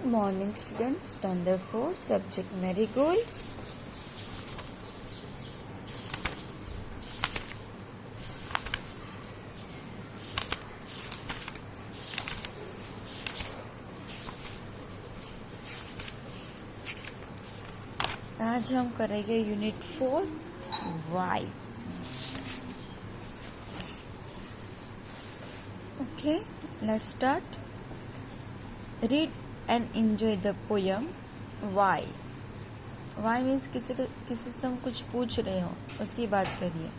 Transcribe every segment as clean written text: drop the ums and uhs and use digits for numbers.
Good morning, students. Standard 4, subject Marigold. आज हम करेंगे unit 4 why. Okay, let's start. Read and enjoy the poem Why. Why means किसी से हम कुछ पूछ रहे हो उसकी बात करिए.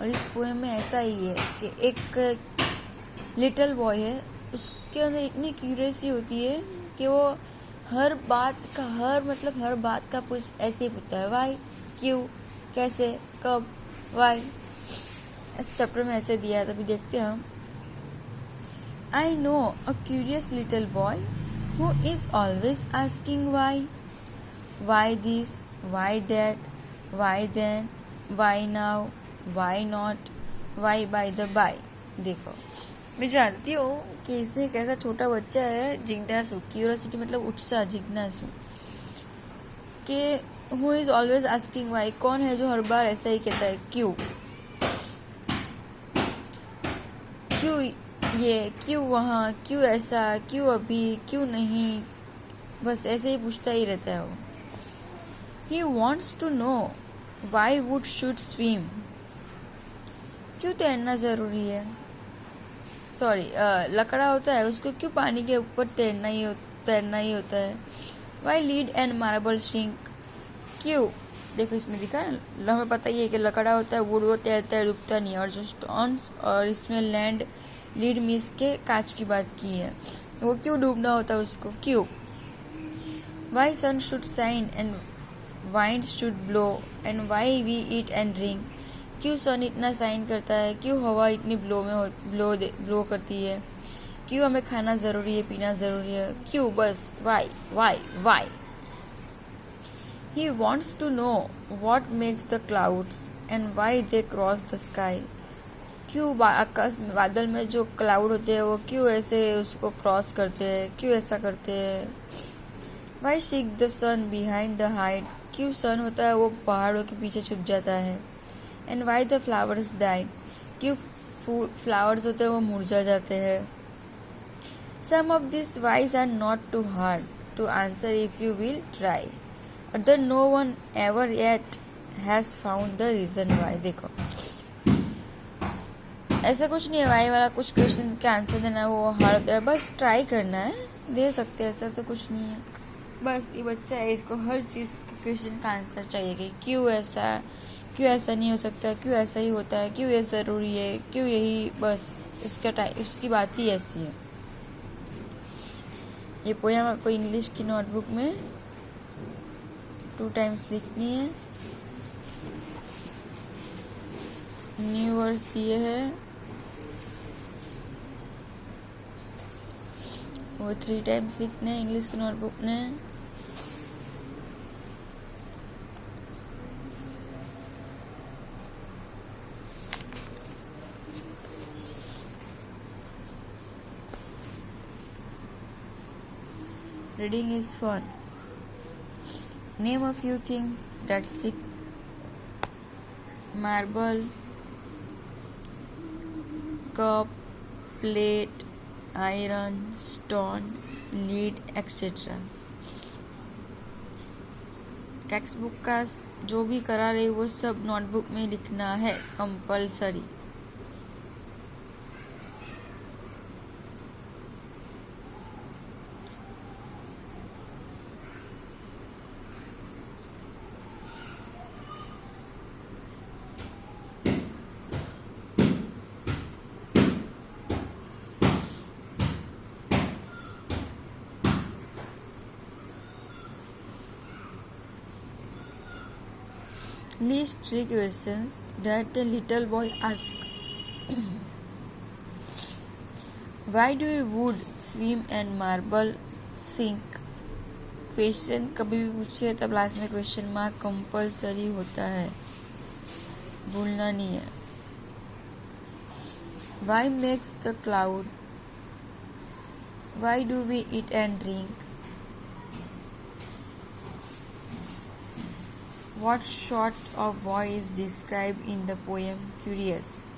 और इस पोएम में ऐसा ही है कि एक लिटिल बॉय है, उसके अंदर इतनी क्यूरियसी होती है कि वो हर बात का पूछ ऐसे ही पूछता है. वाई, क्यों, कैसे, कब, वाई. इस चैप्टर में ऐसे दिया है, तभी देखते हैं हम. I know a curious little boy who is always asking why. Why this? Why that? Why then? Why now? Why not? Why by the by? देखो, मैं जानती हूँ कि इसमें एक ऐसा छोटा बच्चा है, जिज्ञासु, क्यूरियोसिटी मतलब उत्साह, जिज्ञासु, कि who is always asking why. कौन है जो हर बार ऐसा ही कहता है क्यों, क्यों ये, क्यों वहाँ, क्यों ऐसा, क्यों अभी, क्यों नहीं, बस ऐसे ही पूछता ही रहता है वो. He wants to know why wood should swim. क्यों तैरना जरूरी है. सॉरी, लकड़ा होता है, उसको क्यों पानी के ऊपर तैरना ही होता है. Why lead and marble sink. क्यों, देखो इसमें दिखा है, हमें पता ही है कि लकड़ा होता है, वुड वो तैरता है, डूबता नहीं है. और जो स्टोन्स और इसमें लैंड लीड मिस के कांच की बात की है, वो क्यों डूबना होता है उसको, क्यों. Why sun should shine and wind should blow and why we eat and drink. क्यों सन इतना शाइन करता है, क्यों हवा इतनी ब्लो करती है, क्यों हमें खाना जरूरी है, पीना जरूरी है, क्यों, बस why why why. He wants to know what makes the clouds and why they cross the sky. क्यों आकाश में, बादल में जो क्लाउड होते हैं वो क्यों ऐसे उसको क्रॉस करते हैं, क्यों ऐसा करते हैं. Why seek the sun behind the height. क्यों सन होता है वो पहाड़ों के पीछे छुप जाता है. And why the flowers die. क्यों फ्लावर्स होते हैं वो मुरझा जाते हैं. Some of this whys are not too hard to answer if you will try. Other no one ever yet has found the reason why. देखो, ऐसा कुछ नहीं है वाई वाला कुछ क्वेश्चन का आंसर देना वो हार्ड होता है, बस ट्राई करना है, दे सकते हैं, ऐसा तो कुछ नहीं है. बस ये बच्चा है, इसको हर चीज़ के क्वेश्चन का आंसर चाहिए कि क्यों ऐसा नहीं हो सकता, क्यों ऐसा ही होता है, क्यों ये ज़रूरी है, क्यों यही, बस उसकी बात ही ऐसी है. ये पोएम आपको इंग्लिश की नोटबुक में 2 टाइम्स लिखनी है. न्यू वर्ड्स दिए हैं वो 3 टाइम्स लिखने हैं इंग्लिश की नोटबुक में. Reading is fun. Name a few things that stick. Marble, cup, plate, iron, stone, lead, etc. Text book का जो भी करा रहे वो सब नोटबुक में लिखना है, compulsory. List 3 questions that the little boy asked. Why do wood swim and marble sink? Question कभी भी पूछे तब लास्ट में क्वेश्चन मार्क कंपलसरी होता है, भूलना नहीं है. Why makes the cloud? Why do we eat and drink? What sort of boy is described in the poem Curious?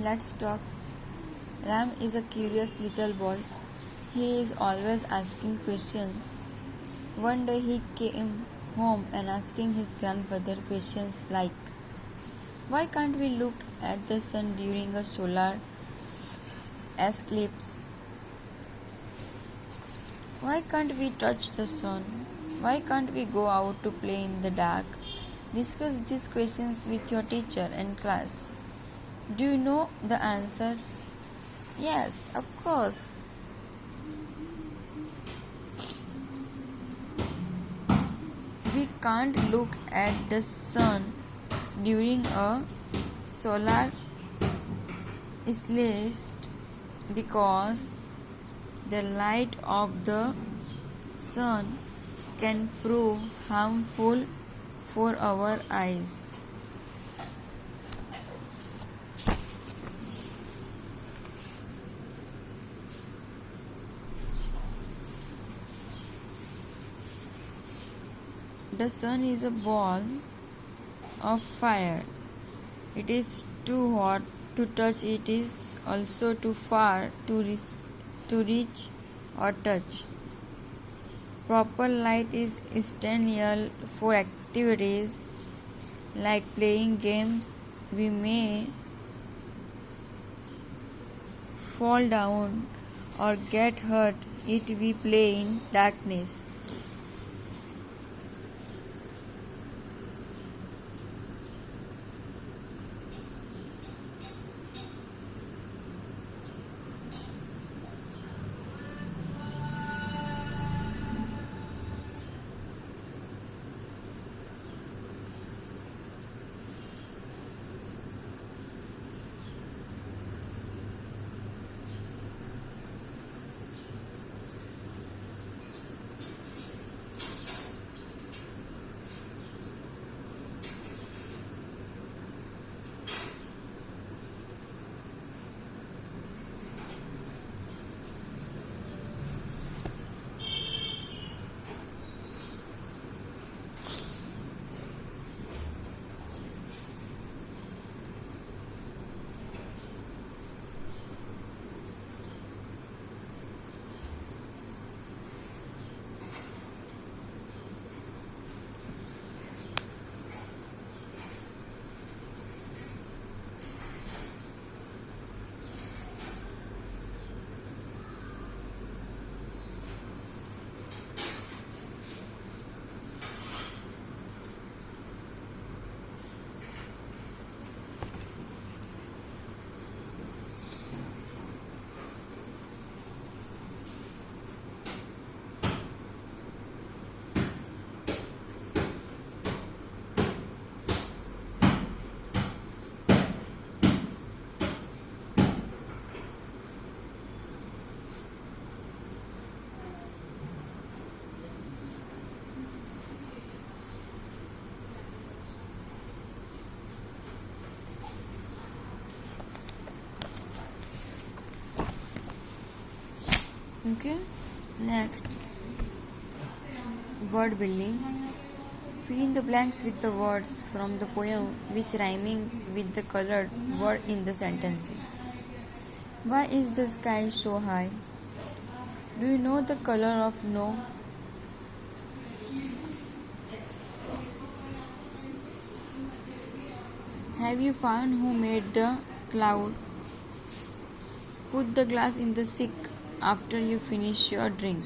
Let's talk. Ram is a curious little boy. He is always asking questions. One day he came home and asking his grandfather questions like, why can't we look at the sun during a solar eclipse? Why can't we touch the sun? Why can't we go out to play in the dark? Discuss these questions with your teacher and class. Do you know the answers? Yes, of course. We can't look at the sun during a solar eclipse because the light of the sun can prove harmful for our eyes. The sun is a ball of fire. It is too hot to touch. It is also too far to reach or touch. Proper light is essential for activities like playing games. We may fall down or get hurt if we play in darkness. Okay, next, word building. Fill in the blanks with the words from the poem which rhyming with the colored word in the sentences. Why is the sky so high? Do you know the color of snow? Have you found who made the cloud? Put the glass in the sink after you finish your drink.